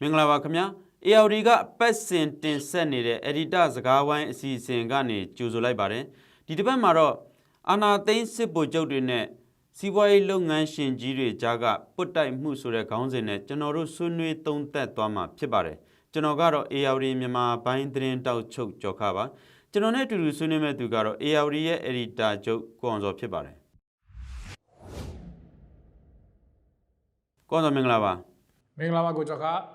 မင်္ဂလာပါခင်ဗျာ ARD ကပတ်စင်တင်ဆက်နေတဲ့ Editor စကားဝိုင်းအစီအစဉ်ကနေကြိုဆိုလိုက်ပါတယ်ဒီတစ်ပတ်မှာတော့အာနာသိန်းစစ်ဗိုလ်ချုပ်တွေနဲ့စီးပွားရေးလုပ်ငန်းရှင်ကြီးတွေကြားကပုတ်တိုက်မှုဆိုတဲ့ခေါင်းစဉ်နဲ့ကျွန်တော်တို့ဆွေးနွေးသုံးသပ်သွားမှာဖြစ်ပါတယ်ကျွန်တော်ကတော့ ARD မြန်မာပိုင်းသတင်းတောက်ချုပ်ကြော်ခါပါကျွန်တော်နဲ့အတူတူဆွေးနွေးမဲ့သူကတော့ ARD ရဲ့ Editor ချုပ်ကိုအောင်စောဖြစ်ပါတယ်ကိုအောင်စောမင်္ဂလာပါမင်္ဂလာပါကိုကျော်ခါ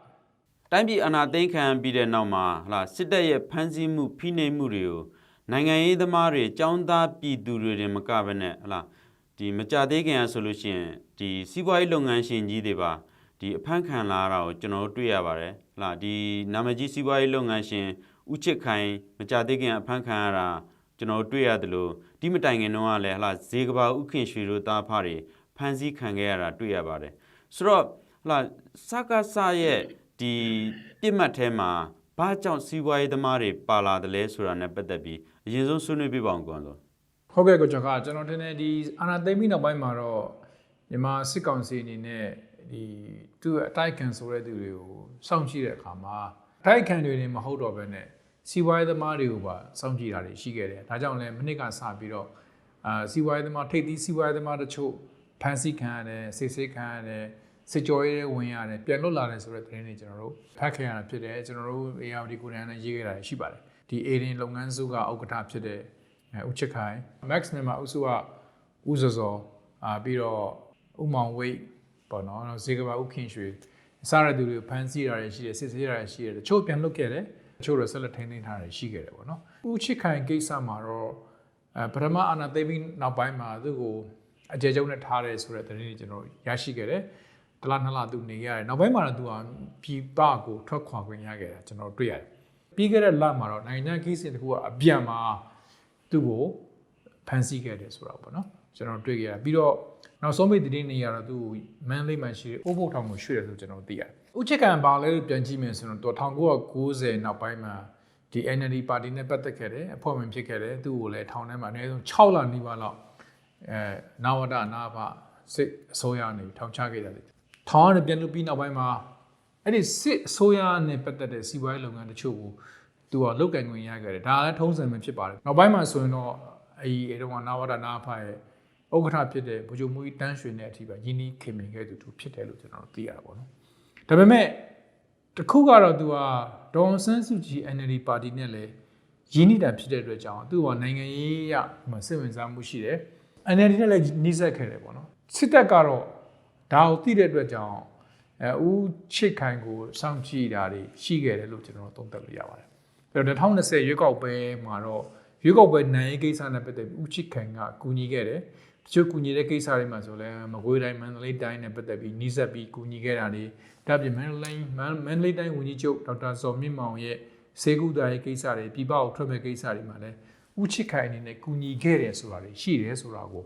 တိုင်းပြည်အာဏာသိမ်းခံပြီးတဲ့နောက်မှာစစ်တပ်ရဲ့ဖမ်းဆီးမှုဖိနှိပ်မှုတွေကိုနိုင်ငံရေးသမားတွေចောင်းသားပြည်သူတွေတင်မကဘဲနဲ့ဒီမကြသေးခင်ဆိုလို့ရှိရင်ဒီစီးပွားရေးလုပ်ငန်းရှင်ကြီးတွေပါဒီအဖမ်းခံလာတာကိုကျွန်တော်တို့တွေ့ရပါတယ်ဒီနာမည်ကြီးစီးပွားရေးလုပ်ငန်းရှင်ဦးချစ်ခိုင်မကြသေးခင်အဖမ်းခံရတာကျွန်တော်တို့တွေ့ရတယ်လို့ဒီမတိုင်ခင်တုန်းကလည်းဈေးကဘာဥခင်ရွှေတို့သားဖတွေဖမ်းဆီးခံခဲ့ရတာတွေ့ရပါတယ်ဆိုတော့စကားစရဲ့ဒီပြစ်မှတ်ထဲမှာဘာကြောင့်စီးပွားရေးသမားတွေပါလာတယ်လဲဆိုတာနဲ့ပတ်သက်ပြီးအရင်ဆုံးဆွေးနွေးပြပါအောင်ကွန်ဆိုဟုတ်ကဲ့ကိုကျော်ခါကျွန်တော်တင်နေဒီအာဏာသိမ်းပြီးနောက်ပိုင်းမှာတော့မြန်မာစစ်ကောင်စီအနေနဲ့ဒီသူ့အတိုက်ခံဆိုတဲ့သူတွေကိုစောင့်ကြည့်တဲ့အခါမှာအတိုက်ခံတွေမဟုတ်တော့ဘဲနဲ့စီးပွားရေးသမားတွေကိုပါစောင့်ကြည့်တာတွေရှိခဲ့တယ်ဒါကြောင့်လည်းမနစ်ကစပြီးတော့စီးပွားရေးသမားထိပ်သီးစီးပွားရေးသမားတို့ချို့ဖမ်းဆီးခံရတယ်စစ်ခံရတယ်စစ်ကြောရေးဝင်ရတယ်ပြန်လွတ်လာတယ်ဆိုတဲ့သတင်းတွေကျွန်တော်တို့ဖတ်ခဲ့ရတာဖြစ်တယ်ကျွန်တော်တို့ ARD ကိုယ်တိုင်နဲ့ရေးခဲ့တာရှိပါတယ်ဒီ Aiden လုပ်ငန်းစုကဥက္ကဋ္ဌဖြစ်တဲ့ဦးချစ်ခိုင် Max မြန်မာအုပ်စုကဦးစောစောပြီးတော့ဦးမောင်ဝိတ်ပေါ့နော်ဇေကဘာဦးခင်ရွှေစားရသူတွေဖမ်းဆီးတာတွေရှိတယ်စစ်ဆေးတာတွေရှိတယ်တချို့ပြန်လွတ်ခဲ့တယ်တချို့တော့ဆက်လက်ထိန်းသိမ်းထားတာရှိခဲ့တယ်ပေါ့နော်ဦးချစ်ခိုင်ကိစ္စမှာတော့ပထမအာဏာသိမ်းပြီးနောက်ပိုင်းမှာသူ့ကိုအကြဲကျုံနဲ့ထားတယ်ဆိုတဲ့သတင်းတွေကျွန်တော်ရရှိခဲ့တယ်တလားနှစ်လသူနေရတယ်နောက်ပိုင်းမှာတော့သူကပြည်ပကိုထွက်ခွာခွင့်ရခဲ့တာကျွန်တော်တွေ့ရတယ်ပြီးခဲ့တဲ့လမှာတော့နိုင်ငံကိစ္စတခုကအပြန်မှာသူ့ကိုဖမ်းဆီးခဲ့တယ်ဆိုတာပေါ့နော်ကျွန်တော်တွေ့ခဲ့ရပြီးတော့နောက်ဆုံးပိတ်သတင်းတွေရတော့သူ့မန်လေးမှရှိတဲ့အိုးဘုတ်ထောင်ကိုရွှေ့တယ်လို့ကျွန်တော်သိရတယ်ဦးချစ်ကန်ပါလဲပြန်ကြည့်မယ်ဆိုတော့1990နောက်ပိုင်းမှာဒီ NLD ပါတီနဲ့ပတ်သက်ခဲ့တယ်အဖွဲ့ဝင်ဖြစ်ခဲ့တယ်သူ့ကိုလည်းထောင်ထဲမှာအနည်းဆုံး6လနီးပါးလောက်နာဝတနာဖစစ်အစိုးရနေထောင်ချခဲ့တယ်ထောင်ရပြန်လို့ပြီးနောက်ပိုင်းမှာအဲ့ဒီစစ်အစိုးရနဲ့ပတ်သက်တဲ့စီးပွားရေးလုပ်ငန်းတချို့ကိုသူကလုတ်ကန်ခွင့်ရခဲ့တယ်ဒါလည်းထုံးစံပဲဖြစ်ပါတယ်နောက်ပိုင်းမှာဆိုရင်တော့အဲ့တော့နာဝဒနာဖရဲ့ဥက္ကဋ္ဌဖြစ်တဲ့ဗိုလ်ချုပ်မှုကြီးတန်းရွှေနဲ့အထိပါယင်းနှီးခင်မင်ခဲ့သူဖြစ်တယ်လို့ကျွန်တော်သိရတာပေါ့နော်ဒါပေမဲ့တခုကတော့သူကဒေါ်ဆန်းစုကြည် NLD ပါတီနဲ့လည်းယင်းနှီးတာဖြစ်တဲ့အတွက်ကြောင့်သူကနိုင်ငံရေးရစိတ်ဝင်စားမှုရှိတယ် NLD နဲ့လည်းနှီးစပ်ခဲ့တယ်ပေါ့နော်စစ်တပ်ကတော့ဒါကိုသိတဲ့အတွက်ကြောင့်ဦးချစ်ခိုင်ကိုစောင့်ကြည့်တာတွေရှိခဲ့တယ်လို့ကျွန်တော်သုံးသပ်လို့ရပါတယ်။အဲ့တော့2020ရွေးကောက်ပွဲမှာတော့ရွေးကောက်ပွဲနိုင်ရေးကိစ္စနဲ့ပတ်သက်ပြီးဦးချစ်ခိုင်ကကူညီခဲ့တယ်။တချို့ကူညီတဲ့ကိစ္စတွေမှာဆိုလဲမကွေးတိုင်းမန္တလေးတိုင်းနဲ့ပတ်သက်ပြီးနှီးစပ်ပြီးကူညီခဲ့တာတွေဒါပြင်မန္တလေးတိုင်းဝန်ကြီးချုပ်ဒေါက်တာဇော်မြင့်မောင်ရဲ့စေကူတာရေးကိစ္စတွေပြည်ပကိုထွက်မဲ့ကိစ္စတွေမှာလဲဦးချစ်ခိုင်အနေနဲ့ကူညီခဲ့တယ်ဆိုတာတွေရှိတယ်ဆိုတာကို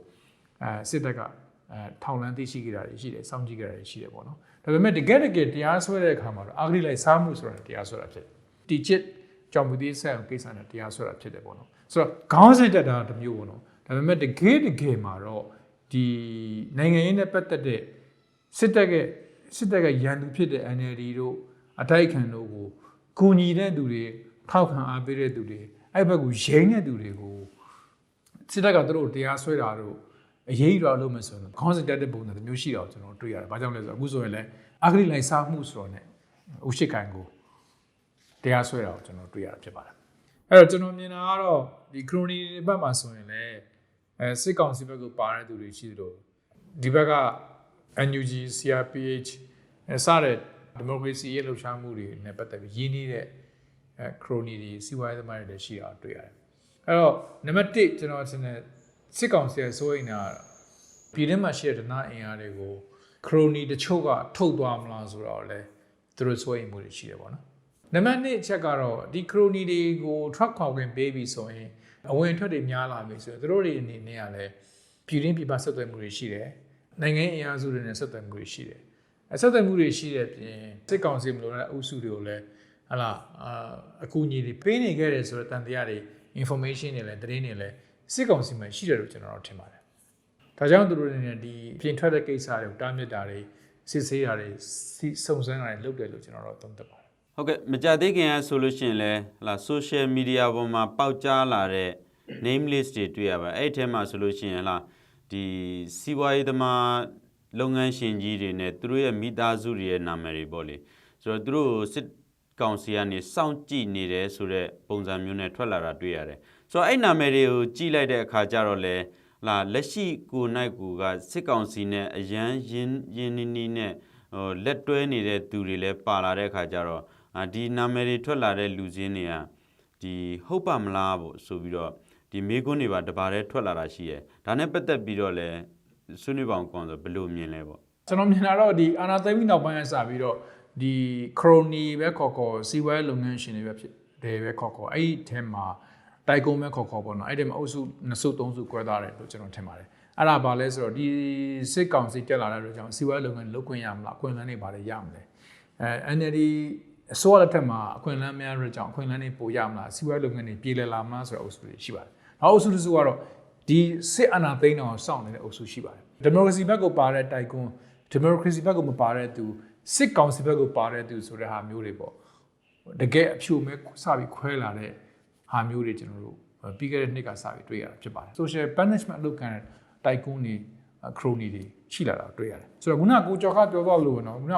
စစ်တပ်ကထောင်လန်းသိရှိကြတာရှိတယ်စောင့်ကြည့်ကြတာရှိတယ်ပေါ့နော်ဒါပေမဲ့တကယ်တရားစွဲတဲ့အခါမှာတော့အဂတိလိုက်စားမှုဆိုတာတရားစွဲတာဖြစ်တီချစ်ကြောင့်မသိဆက်ကိစ္စနဲ့တရားစွဲတာဖြစ်တယ်ပေါ့နော်ဆိုတော့ခေါင်းစဉ်တက်တာတစ်မျိုးပေါ့နော်ဒါပေမဲ့တကယ်မှာတော့ဒီနိုင်ငံရေးနဲ့ပတ်သက်တဲ့စစ်တပ်ကရန်သူဖြစ်တဲ့ NLD တို့အတိုက်ခံတို့ကိုကူညီတဲ့သူတွေထောက်ခံအားပေးတဲ့သူတွေအဲ့ဘက်ကိုရိမ့်တဲ့သူတွေကိုစစ်တပ်ကသူတို့တရားစွဲတာတို့အရေးယူရလို့မယ်ဆိုရင်ခေါင်းစဉ်တက်တဲ့ပုံစံမျိုးရှိတာကိုကျွန်တော်တွေ့ရတယ်။ဘာကြောင့်လဲဆိုတော့အခုဆိုရင်လည်းအဂတိလိုက်စားမှုဆိုတော့ ਨੇ ဦးရှိခိုင်ကိုတရားစွဲတာကိုကျွန်တော်တွေ့ရတာဖြစ်ပါတယ်။အဲ့တော့ကျွန်တော်မြင်တာကတော့ဒီခရိုနီဘက်မှာဆိုရင်လည်းစစ်ကောင်စီဘက်ကိုပါတဲ့သူတွေရှိသလိုဒီဘက်က NUG CRPH စတဲ့ဒီမိုကရေစီရဲ့လှုပ်ရှားမှုတွေနဲ့ပတ်သက်ပြီးရင်းနှီးတဲ့ခရိုနီတွေစီးပွားရေးသမားတွေလည်းရှိတာတွေ့ရတယ်။အဲ့တော့နံပါတ်1ကျွန်တော်ထင်တယ်စစ်ကောင်စီရဲ့စိုးရိမ်တာပြည်ထဲမှာရှိတဲ့ဒနာအင်အားတွေကိုခရိုနီတချို့ကထုတ်သွားမလားဆိုတော့လေသူတို့စိုးရိမ်မှုတွေရှိတယ်ပေါ့နော်နံပါတ်2အချက်ကတော့ဒီခရိုနီတွေကို truck ခေါက်ခွင့်ပေးပြီးဆိုရင်အဝင်ထွက်တွေများလာပြီဆိုတော့သူတို့တွေအနေနဲ့ကလည်းပြည်တွင်းပြည်ပဆက်သွယ်မှုတွေရှိတယ်နိုင်ငံအင်အားစုတွေနဲ့ဆက်သွယ်မှုတွေရှိတယ်ဆက်သွယ်မှုတွေရှိတဲ့ပြင်စစ်ကောင်စီမလို့တဲ့အုပ်စုတွေကိုလည်းဟလာအကူအညီတွေပေးနေခဲ့တယ်ဆိုတော့တန်တရားတွေ information တွေလည်းသတင်းတွေလည်းစစ်ကောင်စီမှာရှိတယ်လို့ကျွန်တော်တို့ထင်ပါတယ်။ဒါကြောင့်သူတို့အနေနဲ့ဒီပြင်ထွက်တဲ့ကိစ္စတွေကိုတားမြစ်တာတွေ စစ်ဆေးတာတွေစုံစမ်းတာတွေလုပ်တယ်လို့ကျွန်တော်တို့သုံးသပ်ပါတယ်ဟုတ်ကဲ့မကြသေးခင်ကဆိုလို့ရှိရင်လည်းဟလာ social media ပေါ်မှာပေါက်ကြားလာတဲ့ name list တွေတွေ့ရပါတယ်အဲ့ဒီထဲမှာဆိုလို့ရှိရင်ဟလာဒီစီးပွားရေးသမားလုပ်ငန်းရှင်ကြီးတွေနဲ့သူတို့ရဲ့မိသားစုတွေရဲ့နာမည်တွေပေါ့လေဆိုတော့သူတို့စစ်ကောင်စီကနေစောင့်ကြည့်နေတယ်ဆိုတဲ့ပုံစံမျိုးနဲ့ထွက်လာတာတွေ့ရတယ်ဆိုတော့အဲ့နာမည်တွေကိုကြည့်လိုက်တဲ့အခါကျတော့လေလာလက်ရှိကိုနိုင်ကူကစစ်ကောင်စီနဲ့အရန်ရင်းနီးနဲ့လက်တွဲနေတဲ့သူတွေလည်းပါလာတဲ့အခါကျတော့ဒီနာမည်တွေထွက်လာတဲ့လူစင်းတွေကဒီဟုတ်ပါမလားပေါ့ဆိုပြီးတော့ဒီမေကွန်းတွေပါတပါးတည်းထွက်လာတာရှိရဲဒါနဲ့ပတ်သက်ပြီးတော့လည်းဆွေးနွေးပါအောင်ကောင်းဆိုဘယ်လိုမြင်လဲပေါ့ကျွန်တော်မြင်တာတော့ဒီအာနာသိမ်းပြီးနောက်ပိုင်းကစပြီးတော့ဒီခရိုနီပဲခေါ်စီဝဲလုပ်ငန်းရှင်တွေပဲဖြစ်တယ်ပဲခေါ်အဲ့ဒီထဲမှာတိုက်ကုန်းပဲခေါ်ပေါ့နော်အဲ့ဒီမှာအုပ်စု2စု3စု꿰သွားတယ်လို့ကျွန်တော်ထင်ပါတယ်အဲ့ဒါဘာလဲဆိုတော့ဒီစစ်ကောင်စီတက်လာတဲ့အတွက်ကြောင့်စီဝဲလုပ်ငန်းလုပ်ခွင့်ရမလားအခွင့်အလမ်းတွေဘာတွေရမလဲNLD အစိုးရလက်ထက်မှာအခွင့်အလမ်းများတဲ့ကြောင့်အခွင့်အလမ်းတွေပိုရမလားစီဝဲလုပ်ငန်းတွေပြေလည်လာမလားဆိုတဲ့အုပ်စုတွေရှိပါတယ်နောက်အုပ်စုတစ်စုကတော့ဒီစစ်အာဏာသိမ်းတော်စောင့်နေတဲ့အုပ်စုရှိပါတယ်ဒီမိုကရေစီဘက်ကိုပါတဲ့တိုက်ကွန်းဒီမိုကရေစီဘက်ကိုမပါတဲ့သူစစ်ကောင်စီဘက်ကိုပါတဲ့သူဆိုတဲ့ဟာမျိုးတွေပေါ့တကယ်အဖြူမဲ့စပြီးခွဲလာတဲ့ဟာမျိုးတွေကျွန်တော်တို့ပြီးခဲ့တဲ့နှစ်ကစပြီးတွေ့ရတာဖြစ်ပါတယ် social punishment လုပ်ခံတဲ့တိုက်ကွန်းတွေခရိုနီတွေရှိလာတာတွေ့ရတယ်ဆိုတော့ခုနကကိုကျော်ခပြောသွားလို့နော်ခုန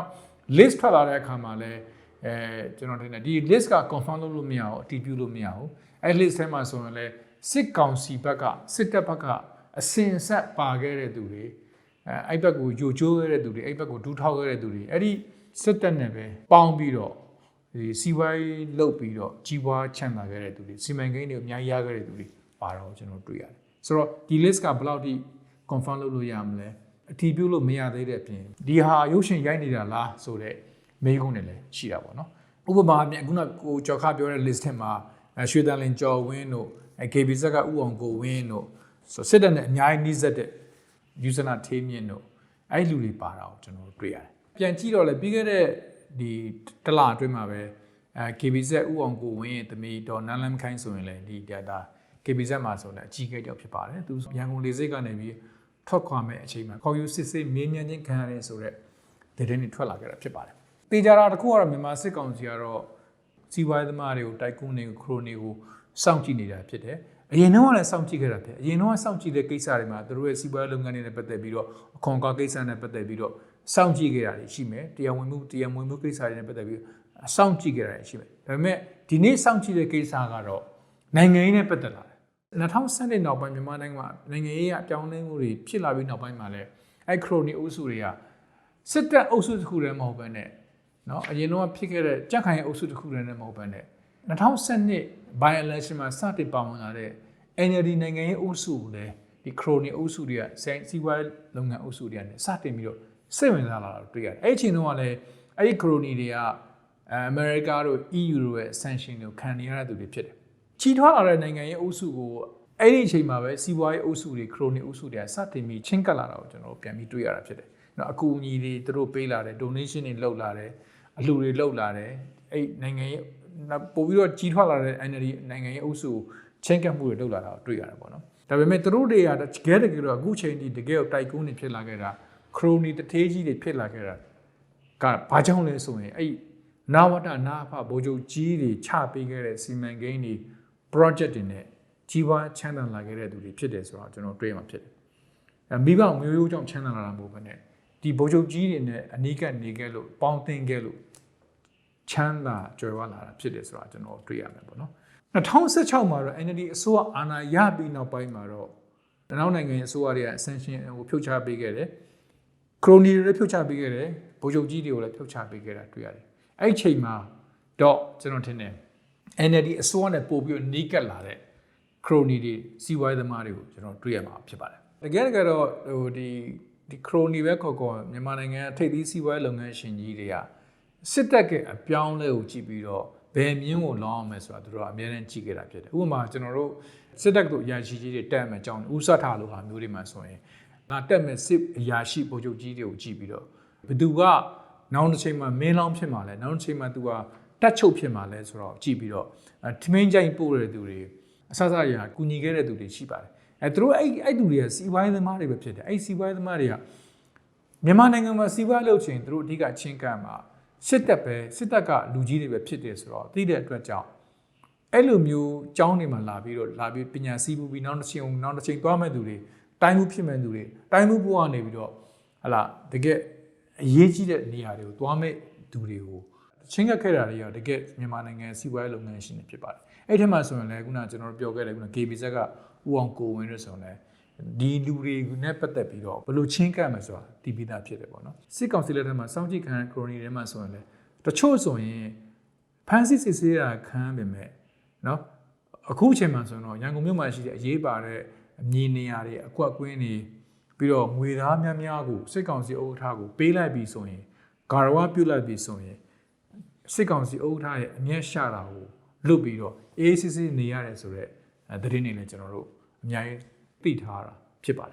list ထွက်လာတဲ့အခါမှာလဲကျွန်တော်ထင်တယ်ဒီ list က confirm လုပ်လို့မရဘူးအတည်ပြုလို့မရဘူးအဲ့ list ထဲမှာဆိုရင်လဲစစ်ကောင်စီဘက်ကစစ်တပ်ဘက်ကအစင်ဆက်ပါခဲ့တဲ့သူတွေအဲ့ဘက်ကိုယိုကျိုးခဲ့တဲ့သူတွေအဲ့ဘက်ကိုဒူးထောက်ခဲ့တဲ့သူတွေအဲ့ဒီစစ်တပ်နဲ့ပဲပေါင်းပြီးတော့ဒီစီဝိုင်းလုတ်ပြီးတော့ကြီးပွားချမ်းသာခဲ့တဲ့သူတွေစီမံကိန်းတွေအများကြီးရခဲ့တဲ့သူတွေပါတော့ကျွန်တော်တွေ့ရတယ်ဆိုတော့ဒီ list ကဘယ်လောက်ထိ confirm လုပ်လို့ရမလဲအတည်ပြုလို့မရသေးတဲ့အပြင်ဒီဟာရုပ်ရှင်ရိုက်နေတာလားဆိုတဲ့မေးခွန်းတွေလည်းရှိတာပေါ့နော်ဥပမာအပြင်ခုနကိုကျော်ခပြောတဲ့ list ထဲမှာရွှေတန်လင်ကျော်ဝင်းတို့KBZ ကဥအောင်ကိုဝင်းတို့စစ်တပ်နဲ့အများကြီးနှိစက်တဲ့ယူဇနာထေးမြင့်တို့အဲ့လူတွေပါတာကိုကျွန်တော်တွေ့ရတယ်ပြန်ကြည့်တော့လေပြီးခဲ့တဲ့ဒီတလအတွင်းမှာပဲ KBZ ဥအောင်ကိုဝင်းရဲ့သမီးဒေါ်နန်းလမ်းခိုင်းဆိုရင်လည်းဒီဒါ KBZ မှာဆိုလည်းအကြီးအကဲတောက်ဖြစ်ပါတယ်သူရန်ကုန်လေဆိပ်ကနေပြီးထွက်ခွာမဲ့အချိန်မှာခေါ်ယူစစ်ဆေးမင်းမြန်းချင်းခံရတယ်ဆိုတော့သတင်းတွေထွက်လာခဲ့တာဖြစ်ပါတယ်တေချာတာတစ်ခုကတော့မြန်မာစစ်ကောင်စီကတော့စီးပွားရေးသမားတွေကိုတိုက်ကွန်းတွေကိုခရိုနီကိုစောင့်ကြည့်နေတာဖြစ်တယ်အရင်တော့လည်းစောင့်ကြည့်ခဲ့တာဖြစ်အရင်တော့စောင့်ကြည့်တဲ့ကိစ္စတွေမှာသူတို့ရဲ့စီးပွားရေးလုပ်ငန်းတွေနဲ့ပတ်သက်ပြီးတော့အခွန်ကောက်ကိစ္စနဲ့ပတ်သက်ပြီးတော့စောင့်ကြည့်ခဲ့တာတွေရှိမယ်တရားဝင်မှုကိစ္စတွေနဲ့ပတ်သက်ပြီးစောင့်ကြည့်ခဲ့တာတွေရှိမယ်ဒါပေမဲ့ဒီနေ့စောင့်ကြည့်တဲ့ကိစ္စကတော့နိုင်ငံရေးနဲ့ပတ်သက်လာတယ်2012နောက်ပိုင်းမြန်မာနိုင်ငံမှာနိုင်ငံရေးအပြောင်းလဲမှုတွေဖြစ်လာပြီးနောက်ပိုင်းမှာလည်းအဲ့ခရိုနီအုပ်စုတွေကစစ်တပ်အုပ်စုတစ်ခုတည်းမဟုတ်ဘဲနဲ့เนาะအရင်တော့ဖြစ်ခဲ့တဲ့ကြက်ခိုင်အုပ်စုတစ်ခုတည်းနဲ့မဟုတ်ဘဲနဲ့2012 by election မှာစတင်ပါဝင်လာတဲ့ NLD နိုင်ငံရေးအုပ်စုကိုလည်းဒီခရိုနီအုပ်စုတွေကစီးပွားရေးလုပ်ငန်းအုပ်စုတွေကနေစတင်ပြီးတော့စိတ်ဝင်စားလာတာတွေ့ရတယ်အဲ့အချိန်တုန်းကလည်းအဲ့ဒီခရိုနီတွေကအမေရိကတို့ EU တို့ရဲ့ sanction ကိုခံနေရတဲ့သူတွေဖြစ်တယ်ကြီးထွားလာတဲ့နိုင်ငံရေးအုပ်စုကိုအဲ့ဒီအချိန်မှာပဲစီးပွားရေးအုပ်စုတွေခရိုနီအုပ်စုတွေကစတင်ပြီးချင်းကပ်လာတာကိုကျွန်တော်တို့ပြန်ပြီးတွေ့ရတာဖြစ်တယ်နော်အကူအညီတွေသူတို့ပေးလာတယ် donation တွေလုပ်လာတယ်အလှူတွေလုပ်လာတယ်အဲ့နိုင်ငံရေးပို့ပြီးတော့ကြီးထွားလာတဲ့ NLD နိုင်ငံရေးအုပ်စုကိုချင်းကပ်မှုတွေလုပ်လာတာကိုတွေ့ရတယ်ပေါ့နော်ဒါပေမဲ့သူတို့တွေကတကယ်တော့အခုချိန်ထိတကယ်ကိုတိုက်ကွန်းတွေဖြစ်လာခဲ့တာခရိုနီတထေးကြီးတွေဖြစ်လာခဲ့တာကဘာကြောင့်လဲဆိုရင်အဲ့နာဝတနာဖဗိုလ်ချုပ်ကြီးတွေချပေးခဲ့တဲ့စီမံကိန်းတွေ project တွေနဲ့ကြီးပွားချမ်းသာလာခဲ့တဲ့သူတွေဖြစ်တယ်ဆိုတော့ကျွန်တော်တွေ့မှာဖြစ်တယ်မိဘမျိုးရိုးကြောင့်ချမ်းသာလာတာမဟုတ်ဘဲနဲ့ဒီဗိုလ်ချုပ်ကြီးတွေနဲ့အနီးကပ်နေခဲ့လို့ပေါင်းသင်ခဲ့လို့ချမ်းသာကြွယ်ဝလာတာဖြစ်တယ်ဆိုတာကျွန်တော်တွေ့ရမယ်ပေါ့နော်2016မှာတော့ NLD အစိုးရအာဏာရပြီးနောက်ပိုင်းမှာတော့နောက်နိုင်ငံရဲ့အစိုးရတွေက sanction ကိုဖြုတ်ချပေးခဲ့တယ်ခရိုနီတွေလည်းဖြုတ်ချပေးခဲ့တယ်ဗိုလ်ချုပ်ကြီးတွေကိုလည်းဖြုတ်ချပေးခဲ့တာတွေ့ရတယ်အဲ့ဒီချိန်မှာတော့ကျွန်တော်ထင်တယ် NLD အစိုးရနဲ့ပို့ပြီးနီးကပ်လာတဲ့ခရိုနီတွေစီးပွားရေးသမားတွေကိုကျွန်တော်တွေ့ရမှာဖြစ်ပါတယ်တကယ်တော့ဟိုဒီခရိုနီပဲခေါ်မြန်မာနိုင်ငံထိပ်သီးစီးပွားရေးလုပ်ငန်းရှင်ကြီးတွေကစစ်တပ်ကအပြောင်းလဲကိုကြည့်ပြီးတော့ဘယ်မြင်းကိုလောင်းအောင်မယ်ဆိုတာသူတို့ကအများနဲ့ကြည့်ခဲ့တာဖြစ်တယ်ဥပမာကျွန်တော်တို့စစ်တပ်တို့အရာရှိကြီးတွေတက်မယ်ကြောင်းဥစားထားလို့ဟာမျိုးတွေမှာဆိုရင်ဒါတက်မယ်စစ်အရာရှိဗိုလ်ချုပ်ကြီးတွေကိုကြည့်ပြီးတော့ဘယ်သူကနောက်တစ်ချိန်မှာမင်းလောင်းဖြစ်မှာလဲနောက်တစ်ချိန်မှာသူကတက်ချုပ်ဖြစ်မှာလဲဆိုတော့ကြည့်ပြီးတော့ထမင်းကြိုင်ပို့တဲ့သူတွေအဆအဆရာကူညီခဲ့တဲ့သူတွေရှိပါတယ်သူတို့အဲ့သူတွေကစီးပွားရေးသမားတွေပဲဖြစ်တယ်အဲ့စီးပွားရေးသမားတွေက မြန်မာနိုင်ငံမှာစီးပွားလုပ်ချင်သူတို့အဓိကချင်းကမ်းမှာစစ်တပ်ကလူကြီးတွေပဲဖြစ်တယ်ဆိုတော့သိတဲ့အတွက်ကြောင့်အဲ့လိုမျိုးကျောင်းတွေမှာလာပြီးပညာစည်းပြီးနောက်တစ်ချိန်သွားမဲ့သူတွေတိုင်းမှုဖြစ်မဲ့သူတွေတိုင်းမှုဘဝနေပြီးတော့ဟလာတကယ်အရေးကြီးတဲ့နေရာတွေကိုသွားမဲ့သူတွေကိုချင်းကပ်ခဲ့တာတွေရောတကယ်မြန်မာနိုင်ငံစီးပွားရေးလုပ်ငန်းရှင်တွေဖြစ်ပါတယ်အဲ့ဒီမှာဆိုရင်လည်းခုနကျွန်တော်ပြောခဲ့တယ်ခုန KBZ ကဦးအောင်ကိုဝင်းတို့ဆိုရင်လည်းဒီလူတွေနဲ့ပတ်သက်ပြီးတော့ဘယ်လိုချင်းကပ်မှာဆိုတာတည်ပြီးသားဖြစ်တယ်ပေါ့နော်စစ်ကောင်စီလက်ထက်မှာစောင့်ကြည့်ခံခရိုနီတွေမှာဆိုရင်လည်းတချို့ဆိုရင်ဖန်စစ်စစ်ဆေးတာခံပေမဲ့နော်အခုအချိန်မှာဆိုတော့ရန်ကုန်မြို့မှာရှိတဲ့အရေးပါတဲ့အမြင်နေရာတွေအကွက်ကွင်းတွေပြီးတော့ငွေသားများကိုစစ်ကောင်စီဥက္ကဋ္ဌကိုပေးလိုက်ပြီးဆိုရင်ဂါရဝပြုတ်လိုက်ပြီးဆိုရင်စစ်ကောင်စီဥက္ကဋ္ဌရဲ့အမျက်ရှာတာကိုလွတ်ပြီးတော့ ACC နေရတယ်ဆိုတော့သတင်းတွေလည်းကျွန်တော်တို့အများကြီးသိထားတာဖြစ်ပါတယ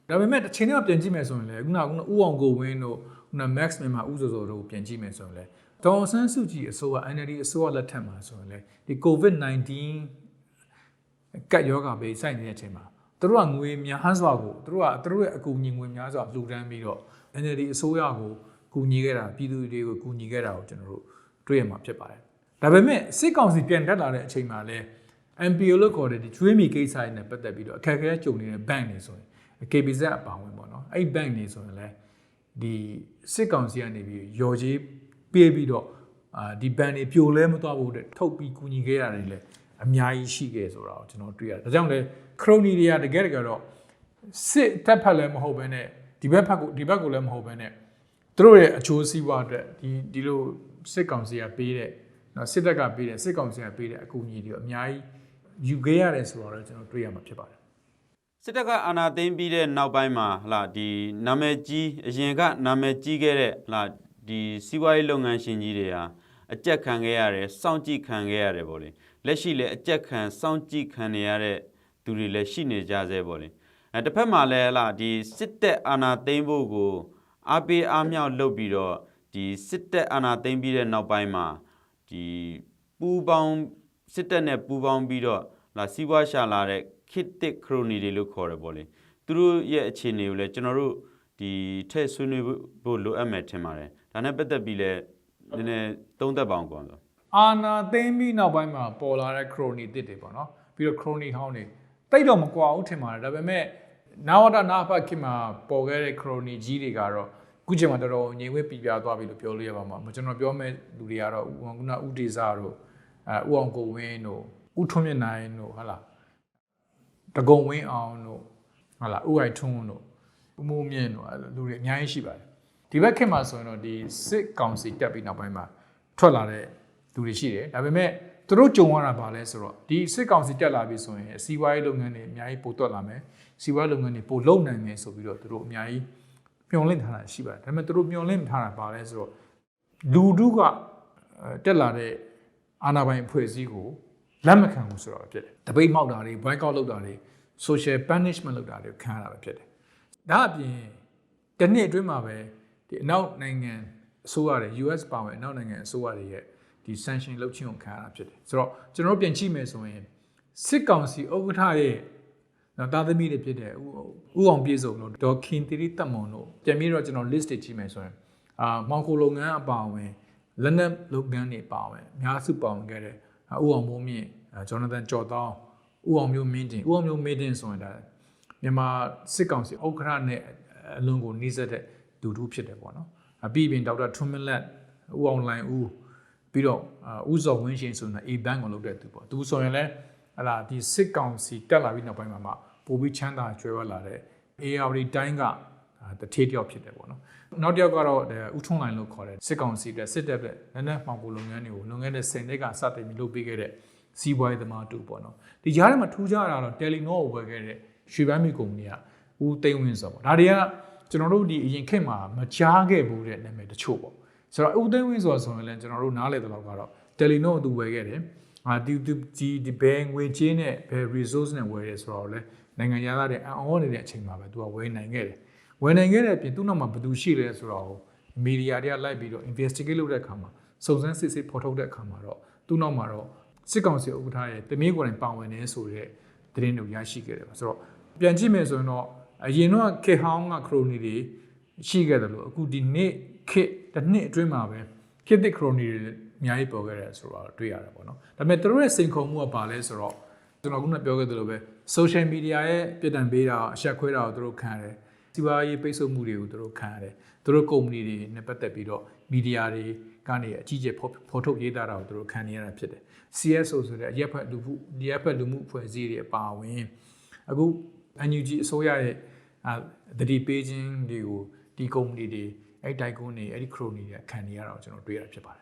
်ဒါပေမဲ့တစ်ချိန်တော့ပြန်ကြည့်မယ်ဆိုရင်လည်းခုနဦးအောင်ကိုဝင်းတို့ခုန Max မြန်မာဦးစောတို့ပြန်ကြည့်မယ်ဆိုရင်လည်းဒေါ်ဆန်းစုကြည်အစိုးရ NLD အစိုးရလက်ထက်မှာဆိုရင်လည်းဒီ COVID-19 ကပ်ရောဂါဘေးစိုက်နေတဲ့အချိန်မှာသူတို့ကငွေများစွာကိုသူတို့ရဲ့အကူအညီငွေများစွာလှူဒန်းပြီးတော့ NLD အစိုးရကိုကူညီခဲ့တာပြည်သူတွေကိုကူညီခဲ့တာကိုကျွန်တော်တို့တွေ့ရမှာဖြစ်ပါတယ်ဒါပေမဲ့စစ်ကောင်စီပြန်တက်လာတဲ့အချိန်မှာလည်း MPO လို့ခေါ်တဲ့ဒီကျွေးမီကိစ္စတွေနဲ့ပတ်သက်ပြီးတော့အခက်အခဲကြုံနေတဲ့ bank တွေဆိုရင် KBZ အပါဝင်ပေါ့နော်အဲ့ bank တွေဆိုရင်လည်းဒီစစ်ကောင်စီကနေပြီးရော်ကြီးပေးပြီးတော့ဒီ bank တွေပြိုလဲမသွားဘူးတဲ့ထုတ်ပြီးကူညီခဲ့ရတယ်လေအများကြီးရှိခဲ့ဆိုတာကိုကျွန်တော်တွေ့ရတယ်ဒါကြောင့်လေခရိုနီတွေကတကယ်တော့စစ်တပ်ဖက်လည်းမဟုတ်ဘဲနဲ့ဒီဘက်ကိုလည်းမဟုတ်ဘဲနဲ့သူတို့ရဲ့အချိုးစီးပွားအတွက်ဒီလိုစစ်ကောင်စီကပေးတဲ့နော်စစ်တပ်ကပေးတဲ့စစ်ကောင်စီကပေးတဲ့အကူအညီတွေအများကြီးယူခဲ့ရတယ်ဆိုတော့ကျွန်တော်တွေ့ရမှာဖြစ်ပါတယ်စစ်တပ်ကအာဏာသိမ်းပြီးတဲ့နောက်ပိုင်းမှာဟလာဒီနာမည်ကြီးအရင်ကနာမည်ကြီးခဲ့တဲ့ဟလာဒီစီးပွားရေးလုပ်ငန်းရှင်ကြီးတွေဟာအကြက်ခံခဲ့ရတယ်စောင့်ကြည့်ခံခဲ့ရတယ်ပေါ့လေလက်ရှိလည်းအကြက်ခံစောင့်ကြည့်ခံနေရတဲ့သူတွေလည်းရှိနေကြသေးပေါ့လေတစ်ဖက်မှာလည်းဟလာဒီစစ်တပ်အာဏာသိမ်းဖို့ကိုအားပေးအားမြောက်လုပ်ပြီးတော့ဒီစစ်တပ်အာဏာသိမ်းပြီးတဲ့နောက်ပိုင်းမှာဒီပူပေါင်းစစ်တပ်နဲ့ပူပေါင်းပြီးတော့လာစီးပွားရှာလာတဲ့ခေတ်သစ်ခရိုနီတွေလို့ခေါ်တယ်ပေါ့လေသူတို့ရဲ့အခြေအနေကိုလည်းကျွန်တော်တို့ဒီထည့်ဆွေးနွေးဖို့လိုအပ်မယ်ထင်ပါတယ်ဒါနဲ့ပတ်သက်ပြီးလည်းနည်းနည်းသုံးသပ်ပါအောင်ကွာအာနာသိမ်းပြီးနောက်ပိုင်းမှာပေါ်လာတဲ့ခရိုနီတစ်တွေပေါ့နော်ပြီးတော့ခရိုနီဟောင်းတွေတိတ်တော့မကွာဘူးထင်ပါတယ်ဒါပေမဲ့နာဝတနာဖတ်ခေတ်မှာပေါ်ခဲ့တဲ့ခရိုနီကြီးတွေကတော့ခုချိန်မှာတော်တော်ငြိမ်ဝှက်ပြပြသွားပြီလို့ပြောလို့ရပါမှာကျွန်တော်ပြောမဲ့လူတွေကတော့ခုနဦးဒေစာတို့ဦးအောင်ကိုဝင်းတို့ဦးထွန်းမြင့်နိုင်တို့ဟုတ်လားတကုံဝင်းအောင်တို့ဟုတ်လားဦးအိုက်ထွန်းတို့ဦးမိုးမြင့်တို့လူတွေအများကြီးရှိပါတယ်ဒီဘက်ခေတ်မှာဆိုရင်တော့ဒီစစ်ကောင်စီတက်ပြီးနောက်ပိုင်းမှာထွက်လာတဲ့လူတွေရှိတယ်ဒါပေမဲ့သူတို့ကြုံရတာပါလဲဆိုတော့ဒီစစ်ကောင်စီတက်လာပြီဆိုရင်စီးပွားရေးလုပ်ငန်းတွေအများကြီးပိုတွက်လာမယ်စီးပွားရေးလုပ်ငန်းတွေပိုလုပ်နိုင်မယ်ဆိုပြီးတော့သူတို့အများကြီးမျှော်လင့်ထားတာရှိပါတယ်ဒါပေမဲ့သူတို့မျှော်လင့်ထားတာပါလဲဆိုတော့လူထုကတက်လာတဲ့အာဏာပိုင်အဖွဲ့အစည်းကိုလက်မခံဘူးဆိုတော့ဖြစ်တယ်တပိတ်မှောက်တာတွေ boycott လုပ်တာတွေ social punishment လုပ်တာတွေခံရတာပဲဖြစ်တယ်ဒါအပြင်တစ်နှစ်အတွင်းမှာပဲဒီအနောက်နိုင်ငံအစိုးရတွေ US ပါဝင်အနောက်နိုင်ငံအစိုးရတွေရဲ့ဒီ sanction လုပ်ခြင်းကိုခံရတာဖြစ်တယ်ဆိုတော့ကျွန်တော်ပြန်ကြည့်မယ်ဆိုရင်စစ်ကောင်စီဥက္ကဋ္ဌရဲ့တာသမီတွေဖြစ်တဲ့ဦးအောင်ပြေစုံတို့ဒေါ်ခင်တီရီတက်မွန်တို့ပြန်ပြီးတော့ကျွန်တော် list တွေကြည့်မယ်ဆိုရင်မောင်ခိုလုပ်ငန်းအပါအဝင်လက်နက်လုပ်ငန်းတွေပါဝင်အများစုပါဝင်ခဲ့တဲ့ဦးအောင်မိုးမြင့်ဂျော်နသန်ကျော်တောင်းဦးအောင်မျိုးမင်းတင်ဆိုရင်ဒါမြန်မာစစ်ကောင်စီဥက္ကဋ္ဌနဲ့အလွန်ကိုနှိစက်တဲ့ဒူတူဖြစ်တယ်ပေါ့နော်ပြီးရင်ဒေါက်တာထွန်းမလက်ဦးအောင်လိုင်ဦးပြီးတော့ဦးစော်ဝင်းရှင်ဆိုတာ A bank ကိုလုပ်တဲ့သူပေါ့သူဆိုရင်လည်းဟလာဒီစစ်ကောင်စီတက်လာပြီးနောက်ပိုင်းမှာပိုပြီးချမ်းသာကြွယ်ဝလာတဲ့ AR တိုင်းကတထေးတယောက်ဖြစ်တယ်ပေါ့နော်နောက်တစ်ယောက်ကတော့ဦးထွန်းလိုင်လို့ခေါ်တယ်စစ်ကောင်စီတက်စစ်တပ်ပဲနည်းနည်းမှောင်ကိုလုပ်ငန်းတွေကိုလွန်ခဲ့တဲ့10နှစ်ကစတင်ပြီးလုပ်ပေးခဲ့တဲ့စီးပွားရေးသမားတူပေါ့နော်ဒီကြားထဲမှာထူးခြားတာတော့ Telenor ကိုဝယ်ခဲ့တဲ့ရွှေပန်းမီကုမ္ပဏီကဦးသိန်းဝင်းဆိုပေါ့ဒါတွေကကျွန်တော်တို့ဒီအရင်ခေတ်မှာမကြားခဲ့ဘူးတဲ့နာမည်တချို့ပေါ့ဆိုတော့ဦးသိန်းဝင်းဆိုရင်လည်းကျွန်တော်တို့နားလည်တဲ့လောက်ကတော့ Telenor ကိုသူဝယ်ခဲ့တယ်ဒီဘယ်ငွေကြေးနဲ့ဘယ် resource နဲ့ဝယ်ရဲဆိုတော့လေနိုင်ငံသားတွေအံ့ဩနေတဲ့အချိန်မှာပဲသူကဝယ်နိုင်ခဲ့တယ်ဝယ်နိုင်ခဲ့တဲ့အပြင်သူ့နောက်မှာဘယ်သူရှိလဲဆိုတော့မီဒီယာတွေကလိုက်ပြီးတော့ investigate လုပ်တဲ့အခါမှာစုံစမ်းစစ်ဆေးဖော်ထုတ်တဲ့အခါမှာတော့သူ့နောက်မှာတော့စစ်ကောင်စီဥက္ကဋ္ဌရဲ့တမင်းကိုယ်တိုင်ပါဝင်နေဆိုတဲ့သတင်းတွေရရှိခဲ့တယ်ဆိုတော့ပြန်ကြည့်မယ်ဆိုရင်တော့အရင်တော့ခေဟောင်းကခရိုနီတွေ ရှိခဲ့တယ်လို့အခုဒီနေ့ခေတ်တစ်နှစ်အတွင်းမှာပဲခေတ်သစ်ခရိုနီတွေအများကြီးပေါ်ခဲ့တယ်ဆိုတော့တွေ့ရတယ်ပေါ့နော်ဒါပေမဲ့သူတို့ရဲ့စိန်ခေါ်မှုကဘာလဲဆိုတော့ကျွန်တော်ခုနပြောခဲ့သလိုပဲ social media ရဲ့ပြစ်ဒဏ်ပေးတာအဆက်ခွဲတာကိုသူတို့ခံရတယ်စီးပွားရေးပိတ်ဆို့မှုတွေကိုသူတို့ခံရတယ်သူတို့ကုမ္ပဏီတွေနဲ့ပတ်သက်ပြီးတော့မီဒီယာတွေကနေအကြီးကျယ်ဖော်ထုတ်ရေးသားတာကိုသူတို့ခံနေရတာဖြစ်တယ် CSO ဆိုတဲ့ရက်ဖက်လူမှုအဖွဲ့အစည်းတွေအပါအဝင်အခု NUG အစိုးရရဲ့တတိပေးခြင်းတွေကိုဒီကုမ္ပဏီတွေအဲ့တိုက်ကွန်းတွေအဲ့ဒီခရိုနီတွေခံနေရတာကိုကျွန်တော်တွေ့ရတာဖြစ်ပါတယ်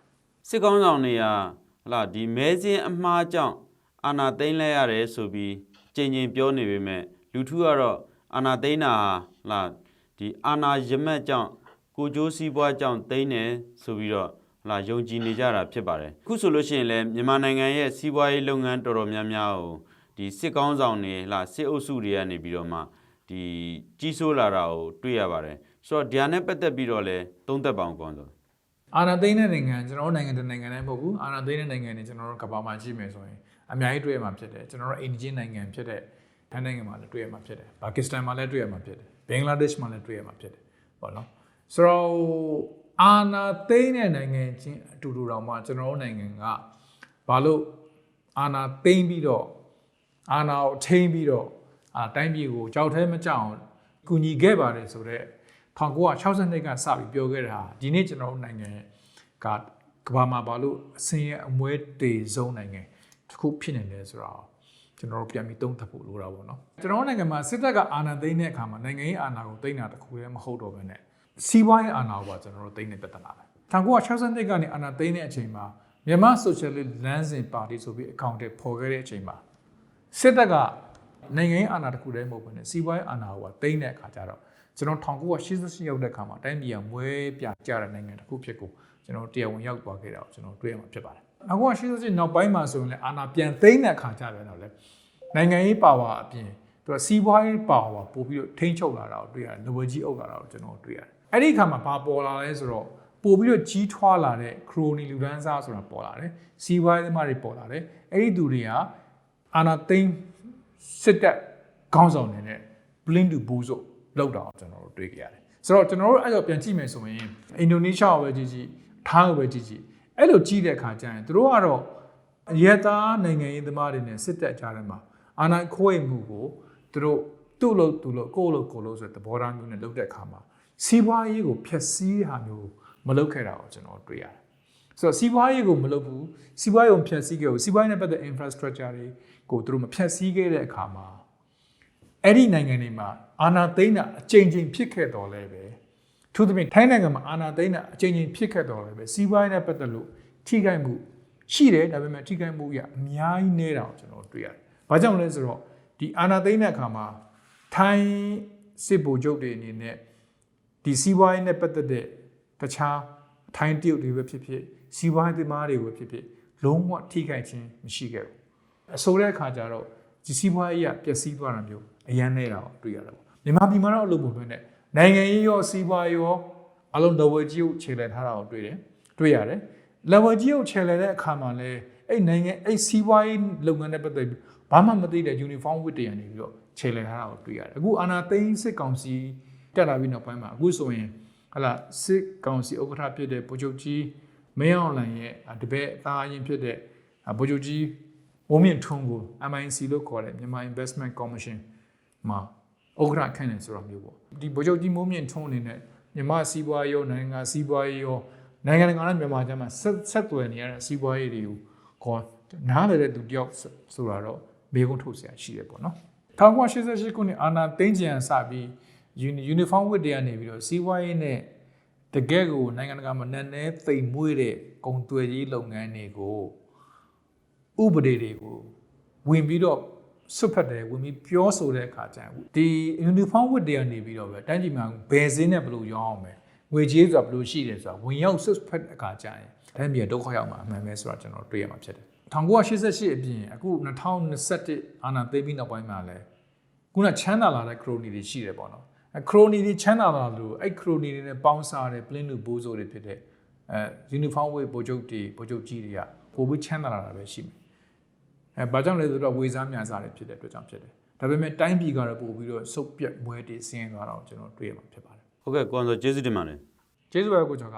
စစ်ကောင်းဆောင်တွေကဟလာဒီမဲစင်းအမှားကြောင့်အာဏာသိမ်းလိုက်ရတယ်ဆိုပြီးကြိမ်ကြိမ်ပြောနေပေမဲ့လူထုကတော့အာဏာသိမ်းတာဟလာဒီအာဏာရမက်ကြောင့်ကိုကျိုးစည်းပွားကြောင့်သိမ်းတယ်ဆိုပြီးတော့ဟလာယုံကြည်နေကြတာဖြစ်ပါတယ်အခုဆိုလို့ရှိရင်လည်းမြန်မာနိုင်ငံရဲ့စီးပွားရေးလုပ်ငန်းတော်တော်များများကိုဒီစစ်ကောင်းဆောင်တွေဟလာစစ်အုပ်စုတွေကနေပြီးတော့မှဒီကြီးစိုးလာတာကိုတွေ့ရပါတယ်ဆိုတော့ဒီဟာနဲ့ပတ်သက်ပြီးတော့လည်းသုံးသပ်ပါအောင်ကောင်းဆိုအာဏာသိမ်းတဲ့နိုင်ငံကျွန်တော်တို့နိုင်ငံတနိုင်ငံတိုင်းမဟုတ်ဘူးအာဏာသိမ်းတဲ့နိုင်ငံတွေကျွန်တော်တို့ကမ္ဘာမှာကြည့်မယ်ဆိုရင်အများကြီးတွေ့ရမှာဖြစ်တယ်ကျွန်တော်တို့အိန္ဒိယနိုင်ငံဖြစ်တဲ့ထိုင်းနိုင်ငံမှာလည်းတွေ့ရမှာဖြစ်တယ်ပါကစ္စတန်မှာလည်းတွေ့ရမှာဖြစ်တယ်ဘင်္ဂလားဒေ့ရှ်မှာလည်းတွေ့ရမှာဖြစ်တယ်ပေါ့နော်ဆိုတော့အာဏာသိမ်းတဲ့နိုင်ငံချင်းအတူတူတောင်မှကျွန်တော်တို့နိုင်ငံကဘာလို့အာဏာသိမ်းပြီးတော့အာဏာကိုထိန်းပြီးတော့တိုင်းပြည်ကိုကြောက်ထဲမကြောက်အောင်ကူညီခဲ့ပါတယ်ဆိုတော့1962ကစပြီးပြောခဲ့တာဒီနေ့ကျွန်တော်တို့နိုင်ငံကကမ္ဘာမှာဘာလို့အစင်းရဲ့အမွဲတေဆုံးနိုင်ငံတစ်ခုဖြစ်နေလဲဆိုတော့ကျွန်တော်တို့ပြန်ပြီးသုံးသပ်ဖို့လိုတာပေါ့နော်ကျွန်တော်တို့နိုင်ငံမှာစစ်တပ်ကအာဏာသိမ်းတဲ့အခါမှာနိုင်ငံရေးအာဏာကိုသိမ်းတာတစ်ခုတည်းမဟုတ်တော့ဘဲနဲ့စီးပွားရေးအာဏာကိုကျွန်တော်တို့သိမ်းနေပြဿနာပဲ1962ကနေအာဏာသိမ်းတဲ့အချိန်မှာမြန်မာဆိုရှယ်လစ်လမ်းစဉ်ပါတီဆိုပြီးအကောင့်တွေပေါ်ခဲ့တဲ့အချိန်မှာစစ်တပ်ကနိုင်ငံရေးအာဏာတစ်ခုတည်းမဟုတ်ဘဲနဲ့စီးပွားရေးအာဏာကိုသိမ်းတဲ့အခါကျတော့ကျွန်တော်1988ရောက်တဲ့အခါမှာတိုင်းပြည်ကမွဲပြကြတဲ့နိုင်ငံတစ်ခုဖြစ်ကိုကျွန်တော်တရားဝင်ရောက်သွားခဲ့တာကိုကျွန်တော်တွေ့ရမှာဖြစ်ပါတယ်1988နောက်ပိုင်းမှာဆိုရင်လည်းအာဏာပြန်သိမ်းတဲ့အခါကျပြန်တော့လေနိုင်ငံရေးပါဝါအပြင်သူကစီးပွားရေးပါဝါပို့ပြီးတော့ထိန်းချုပ်လာတာကိုတွေ့ရတယ်။လဝကြီးအုပ်လာတာကိုကျွန်တော်တွေ့ရတယ်။အဲ့ဒီအခါမှာဘာပေါ်လာလဲဆိုတော့ပို့ပြီးတော့ကြီးထွားလာတဲ့ခရိုနီလူဒန်းစားဆိုတာပေါ်လာတယ်။စီးပွားရေးသမားတွေပေါ်လာတယ်။အဲ့ဒီသူတွေကအာဏာသိမ်းစစ်တပ်ခေါင်းဆောင်တွေနဲ့ blind to bozo လောက်တာကျွန်တော်တို့တွေ့ကြရတယ်ဆိုတော့ကျွန်တော်တို့အဲ့တော့ပြန်ကြည့်မယ်ဆိုရင်အင်ဒိုနီးရှားကိုပဲကြည့်ထားကိုပဲကြည့်အဲ့လိုကြည့်တဲ့အခါကျရင်တို့ကတော့ရဲသားနိုင်ငံရေးသမားတွေနဲ့စစ်တပ်ကြားထဲမှာအာဏာခွဲမှုကိုတို့သူ့လို့ကိုယ့်လို့ဆိုတဲ့သဘောထားမျိုးနဲ့လုပ်တဲ့အခါမှာစီးပွားရေးကိုဖျက်ဆီးဟာမျိုးမလုပ်ခဲ့တာကိုကျွန်တော်တွေ့ရတယ်ဆိုတော့စီးပွားရေးကိုမလုပ်ဘူးစီးပွားရေးကိုဖျက်ဆီးခဲ့ဘူးစီးပွားရေးနဲ့ပတ်သက် infrastructure တွေကိုတို့မဖျက်ဆီးခဲ့တဲ့အခါမှာအဲ့ဒီနိုင်ငံတွေမှာအာဏာသိမ်းတာအကြိမ်ကြိမ်ဖြစ်ခဲ့တော်လဲပဲသူသဖြင့်ထိုင်းနိုင်ငံမှာအာဏာသိမ်းတာအကြိမ်ကြိမ်ဖြစ်ခဲ့တော်လဲပဲစီးပွားရေးနဲ့ပတ်သက်လို့ထိခိုက်မှုရှိတယ်ဒါပေမဲ့ထိခိုက်မှုရအများကြီးနေတာကိုကျွန်တော်တွေ့ရတယ်။ဘာကြောင့်လဲဆိုတော့ဒီအာဏာသိမ်းတဲ့အခါမှာထိုင်းစစ်ဗိုလ်ချုပ်တွေအနေနဲ့ဒီစီးပွားရေးနဲ့ပတ်သက်တဲ့တခြားထိုင်းတရုတ်တွေပဲဖြစ်ဖြစ်စီးပွားရေးသမားတွေပဲဖြစ်ဖြစ်လုံးဝထိခိုက်ခြင်းမရှိခဲ့ဘူး။အဆိုတဲ့အခါကျတော့ဒီစီးပွားရေးကပျက်စီးသွားတာမျိုးအရန်နေတာကိုတွေ့ရတယ်ပေါ့မြန်မာပြည်မှာတော့အလုပ်ပုံတွင်းနဲ့နိုင်ငံရေးရောစီးပွားရေးရောအလုံး level ကြီးကိုခြေလှယ်ထားတာကိုတွေ့ရတယ် level ကြီးကိုခြေလှယ်တဲ့အခါမှာလည်းအဲ့နိုင်ငံအဲ့စီးပွားရေးလုပ်ငန်းနဲ့ပတ်သက်ပြီးဘာမှမသိတဲ့ uniform ဝတ်တွေကနေပြီးတော့ခြေလှယ်ထားတာကိုတွေ့ရတယ်အခုအာဏာသိမ်းစစ်ကောင်စီတက်လာပြီးနောက်ပိုင်းမှာအခုဆိုရင်ဟလာစစ်ကောင်စီဥက္ကဋ္ဌဖြစ်တဲ့ဗိုလ်ချုပ်ကြီးမင်းအောင်လှိုင်ရဲ့တပည့်အသားအရင်ဖြစ်တဲ့ဗိုလ်ချုပ်ကြီးဝုံမြင့်ထွန်းကို MIC လို့ခေါ်တဲ့မြန်မာ Investment Commission မှာဥက္ကဋ္ဌခန့်နေဆိုတော့မျိုးပေါ့ဒီဗိုလ်ချုပ်ကြီးမိုးမြင့်ထွန်းအနေနဲ့မြန်မာစီးပွားရေးရောနိုင်ငံစီးပွားရေးရောနိုင်ငံတကာနဲ့မြန်မာကြားမှာဆက်သွယ်နေရတဲ့စီးပွားရေးတွေကိုခေါ်နားလည်တဲ့သူတယောက်ဆိုတာတော့မေးခွန်းထုတ်စရာရှိတယ်ပေါ့နော်1988ခုနှစ်အာဏာသိမ်းကြံစပြီး uniform ဝတ်တွေကနေပြီးတော့စီးပွားရေးနဲ့တကယ့်ကိုနိုင်ငံတကာမှာနာနဲ့သိမ်မွေးတဲ့ကုန်သွယ်ရေးလုပ်ငန်းတွေကိုဥပဒေတွေကိုဝင်ပြီးတော့စွတ်ဖက်တယ်ဝင်ပြီးပြောဆိုတဲ့အခါကျရင်ဒီ uniform ဝတ်တွေကနေပြီးတော့ပဲတိုင်းပြည်မှာဘယ်စင်းနဲ့ဘယ်လိုရောင်းအောင်ပဲငွေကြေးဆိုတာဘယ်လိုရှိတယ်ဆိုတာဝင်ရောက်စွတ်ဖက်တဲ့အခါကျရင်တိုင်းပြည်ဒုက္ခရောက်မှာအမှန်ပဲဆိုတာကျွန်တော်တွေ့ရမှာဖြစ်တယ်1988အပြင်အခု2021အာဏာသိမ်းပြီးနောက်ပိုင်းမှာလည်းခုနချမ်းသာလာတဲ့ခရိုနီတွေရှိတယ်ပေါ့နော်ခရိုနီတွေချမ်းသာလာလို့အဲ့ခရိုနီတွေနဲ့ပေါင်းစားတဲ့ blind to bozo တွေဖြစ်တဲ့uniform ဝတ်ဗိုလ်ချုပ်ကြီးတွေကပိုပြီးချမ်းသာလာတာပဲရှိမယ်ဘာကြောင့်လဲဆိုတော့ဝေစားမြန်စားတွေဖြစ်တဲ့အတွက်ကြောင့်ဖြစ်တယ်ဒါပေမဲ့တိုင်းပြည်ကတော့ပို့ပြီးတော့စုပ်ပြတ်မွဲတေးဆင်းသွားတာကိုကျွန်တော်တွေ့ရမှာဖြစ်ပါတယ်ဟ ဟုတ်ကဲ့ကိုအောင်စောကျေးဇူးတင်ပါတယ် ကျေးဇူးပါကိုကျော်က